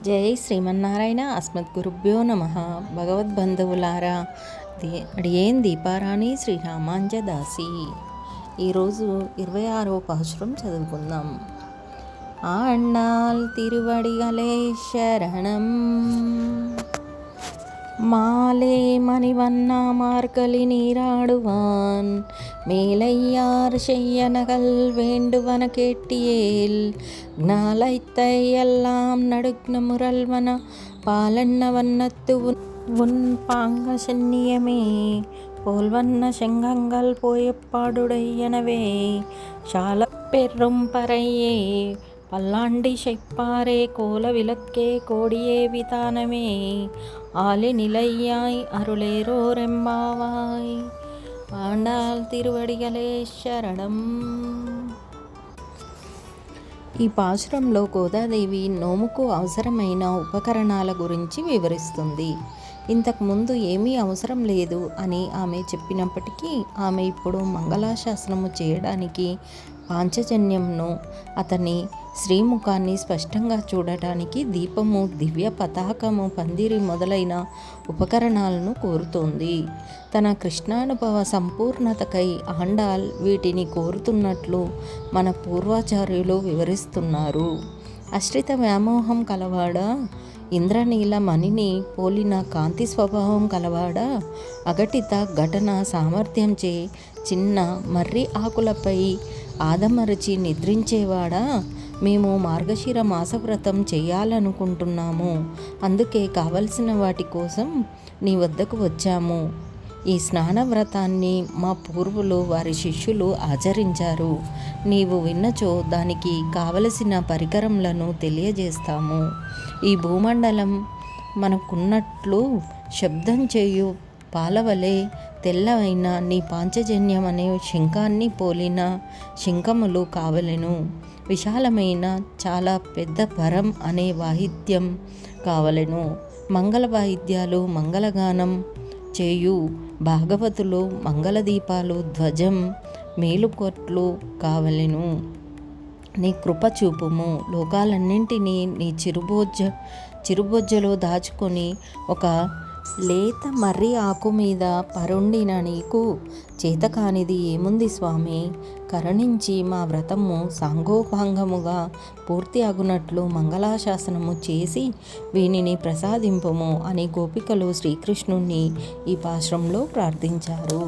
జై శ్రీమన్నారాయణ. అస్మద్గురుభ్యో నమ. భగవద్బంధువులారా, అడియేన్ దీపారాణి శ్రీరామాంజదాసి. ఈరోజు 26వ పాశురం చదువుకుందాం. ఆండాల్ తిరువడిగలే శరణం. மாலே மணிவண்ணா மார்கழி நீராடுவான் மேலையார் செய்யனகள் வேண்டுவன கேட்டியேல் ஞாலைத்தை எல்லாம் நடுக்ன முரல்வன பாலன்ன வண்ணத்து உன் பாங்க சென்னியமே போல்வண்ண செங்கங்கள் போயப்பாடுடையனவே சால பெரும் பறையே பல்லாண்டி செப்பாரே கோல விளக்கே கோடியே விதானமே ஆலி நிலையாய் அருளேரோ ரெம்பாவாய். ఆండాల్ తిరువడిగలే శరణం. ఈ పాశురంలో గోదాదేవి నోముకు అవసరమైన ఉపకరణాల గురించి వివరిస్తుంది. ఇంతకుముందు ఏమీ అవసరం లేదు అని ఆమె చెప్పినప్పటికీ ఆమె ఇప్పుడు మంగళాశాసనము చేయడానికి పాంచజన్యంను, అతని శ్రీముఖాన్ని స్పష్టంగా చూడటానికి దీపము, దివ్య పతాకము, పందిరి మొదలైన ఉపకరణాలను కోరుతోంది. తన కృష్ణానుభవ సంపూర్ణతకై ఆండాల్ వీటిని కోరుతున్నట్లు మన పూర్వాచార్యులు వివరిస్తున్నారు. అశ్రిత వ్యామోహం కలవాడా, ఇంద్రనీల మణిని పోలిన కాంతి స్వభావం కలవాడా, అఘటిత ఘటన సామర్థ్యంచే చిన్న మర్రి ఆకులపై ఆదమరచి నిద్రించేవాడా, మేము మార్గశిర మాసవ్రతం చేయాలనుకుంటున్నాము, అందుకే కావలసిన వాటి కోసం నీ వద్దకు వచ్చాము. ఈ స్నాన వ్రతాన్ని మా పూర్వులు, వారి శిష్యులు ఆచరించారు. నీవు విన్నచో దానికి కావలసిన పరికరములను తెలియజేస్తాము. ఈ భూమండలం మనకున్నట్లు శబ్దం చేయు పాలవలే తెల్లవైన నీ పాంచజన్యం అనే శంఖాన్ని పోలిన శంఖములు కావలెను. విశాలమైన చాలా పెద్ద పరం అనే వాయిద్యం కావలెను. మంగళ వాయిద్యాలు, మంగళగానం చేయు భాగవతులు, మంగళదీపాలు, ధ్వజం, మేలుకొట్లు కావలెను. నీ కృప చూపుము. లోకాలన్నింటినీ నీ చిరుబొజ్జలో దాచుకొని ఒక లేత మర్రి ఆకు మీద పరుండిన నీకు చేతకానిది ఏముంది స్వామి? కరుణించి మా వ్రతము సాంగోపాంగముగా పూర్తి అగునట్లు మంగళాశాసనము చేసి వీనిని ప్రసాదింపుము అని గోపికలు శ్రీకృష్ణుణ్ణి ఈ పాశ్రంలో ప్రార్థించారు.